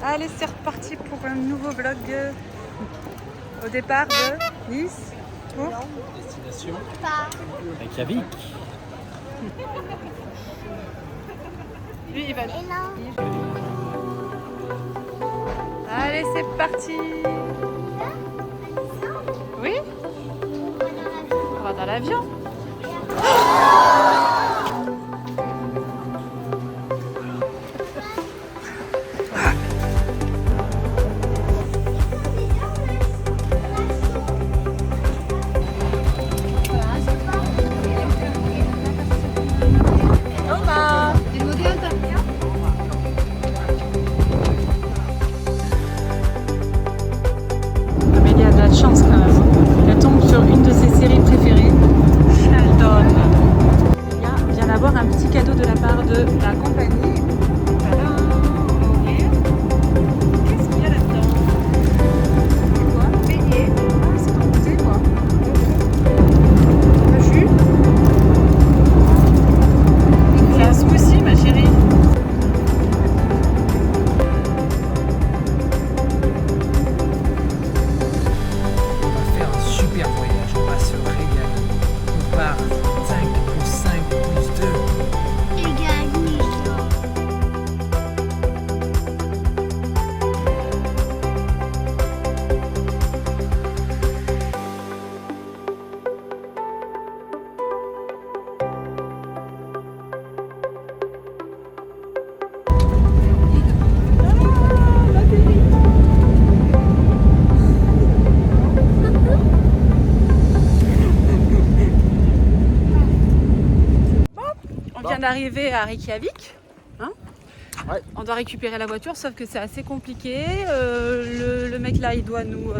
Allez, c'est reparti pour un nouveau vlog au départ de Nice pour Destination Reykjavik. Lui, il va. Allez, c'est parti. Oui, on va dans l'avion. Amélie a de la chance quand même. Elle tombe sur une de ses séries préférées, Sheldon. Il vient d'avoir un petit cadeau de la part de la compagnie. Tadam! Qu'est-ce qu'il y a là-dedans? C'est quoi? Beignet. Ah, c'est ton goûter quoi. Un jus. C'est un smoothie ma chérie. Super voyage, on va se régaler. On part 5 plus 5 plus 2. On vient d'arriver à Reykjavik. Hein, Ouais. on doit récupérer la voiture, sauf que c'est assez compliqué. Le mec là, il doit nous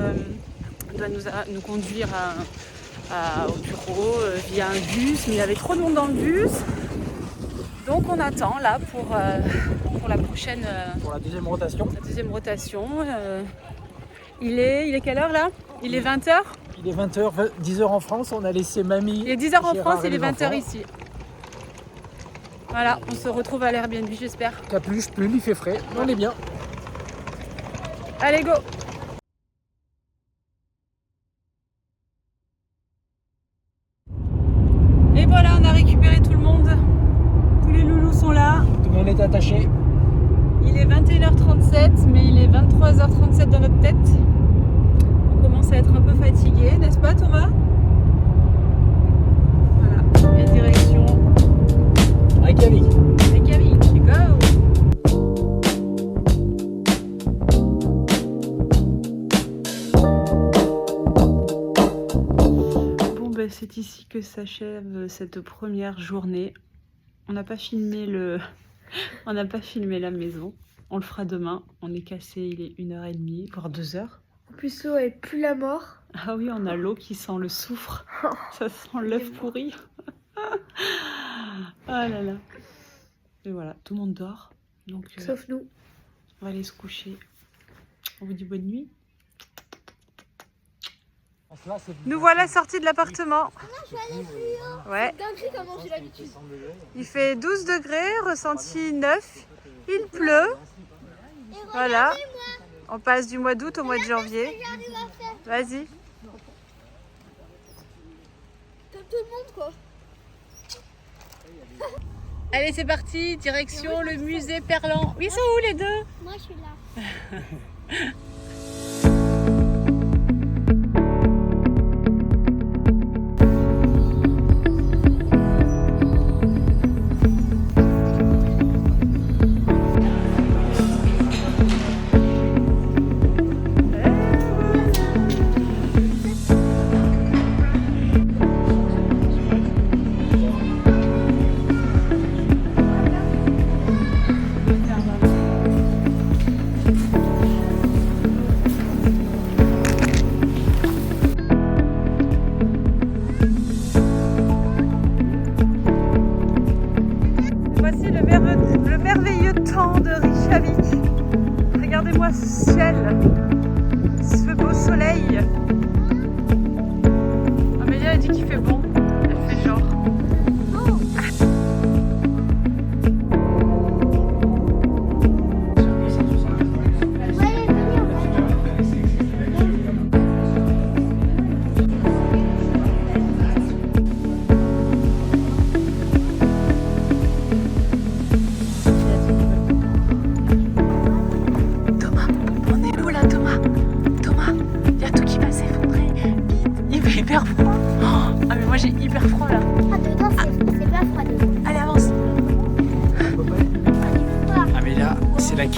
conduire au bureau via un bus, mais il y avait trop de monde dans le bus. Donc on attend là pour la prochaine Pour la deuxième rotation. rotation. Il est quelle heure là? Il est 20h? Il est 20h, 10h en France, on a laissé mamie. Il est 10h en Gérard France, et il est les 20h enfants. ici. Voilà, on se retrouve à l'Airbnb, j'espère. Capuche, plume, il fait frais, on est bien. Allez, go! Et voilà, on a récupéré tout le monde. Tous les loulous sont là. Tout le monde est attaché. Il est 21h37, mais il est 23h37 dans notre tête. On commence à être un peu fatigué, n'est-ce pas Thomas? Voilà, et direction Reykjavik. Reykjavik, go! Bon, ben, c'est ici que s'achève cette première journée. On n'a pas filmé on n'a pas filmé la maison. On le fera demain. On est cassé, il est 1h30, voire 2h. En plus, l'eau elle pue la mort. Ah oui, on a l'eau qui sent le soufre. Ça sent l'œuf pourri. Ah là là. Et voilà, tout le monde dort. Donc, Sauf nous. on va aller se coucher. On vous dit bonne nuit. Nous voilà sortis de l'appartement. Ouais. Dinguerie comment j'ai l'habitude. Il fait 12 degrés, ressenti 9. Il pleut. Voilà. On passe du mois d'août au mois de janvier. Vas-y. Comme tout le monde quoi. Allez, c'est parti. Direction le musée Perlan. Ils sont où les deux? Moi je suis là.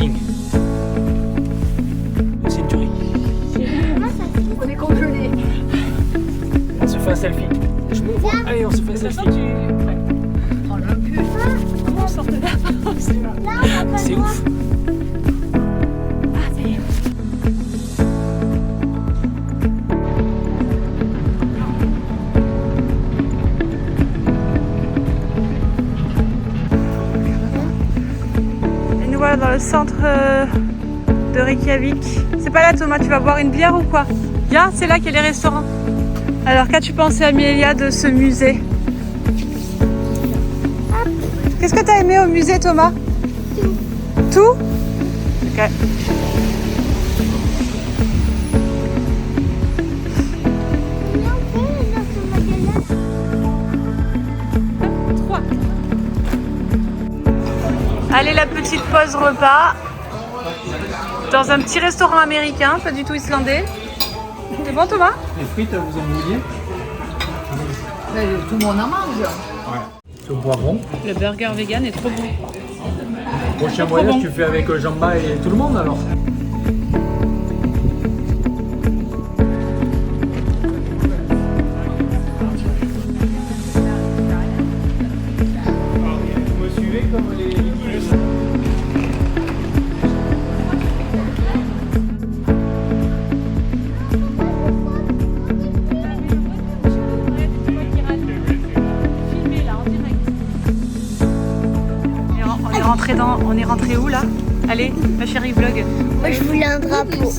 parking. Century. On est congelé. On se fait un selfie. Je me vois. Allez, on se fait un selfie. On l'a pu. Comment on sort de là? C'est ouf. Ah, ça y est. Et nous voilà dans le centre de Reykjavik. C'est pas là, Thomas, tu vas boire une bière ou quoi? Viens, c'est là qu'il y a les restaurants. Alors, qu'as-tu pensé, Amélia, de ce musée? Qu'est-ce que tu as aimé au musée, Thomas? Tout. Tout? Ok. Trois. Allez, la petite pause repas dans un petit restaurant américain, pas du tout islandais. C'est bon, Thomas? Les frites, vous en vouliez? Tout le monde en mange. Ouais. Au poivron. Le burger vegan est trop bon. Prochain voyage, tu fais avec Jamba et tout le monde alors? Vous me suivez comme les guises? On est rentré où là? Allez, ma chérie vlog. Moi, je voulais un drapeau.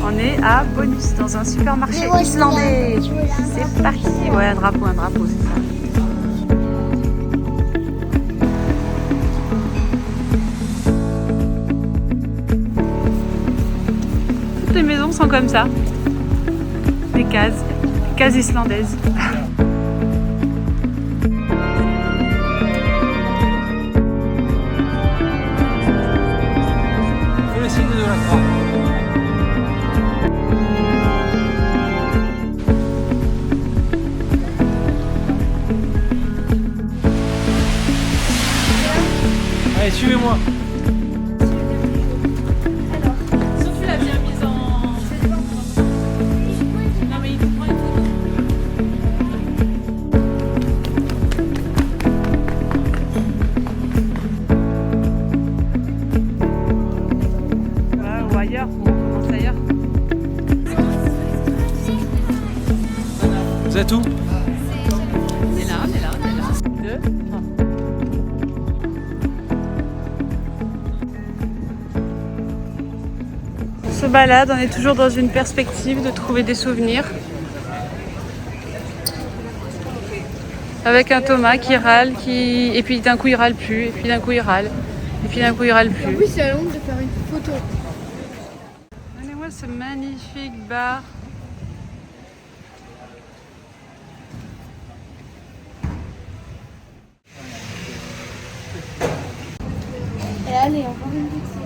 On est à Bonus dans un supermarché Mais moi, islandais. je voulais un C'est parti. Ouais, un drapeau, c'est ça. Toutes les maisons sont comme ça. Des cases islandaises. Le signe de la croix. Allez, suivez-moi. Sauf tu l'as bien mise en... Non mais il te prend une photo. Ouais, ou ailleurs, on commence ailleurs. Vous êtes où? On est là. Deux, trois. On se balade, on est toujours dans une perspective de trouver des souvenirs. Avec un Thomas qui râle, et puis d'un coup il râle plus, et puis d'un coup il râle, et puis d'un coup il râle En plus. plus, c'est la honte de faire une photo. Regardez-moi ce magnifique bar. Et allez, encore une boutique.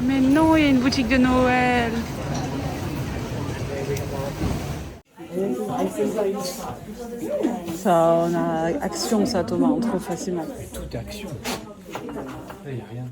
Mais non, il y a une boutique de Noël. Ça, on a action, ça, Thomas, on trouve facilement. Toute action. Il n'y a rien.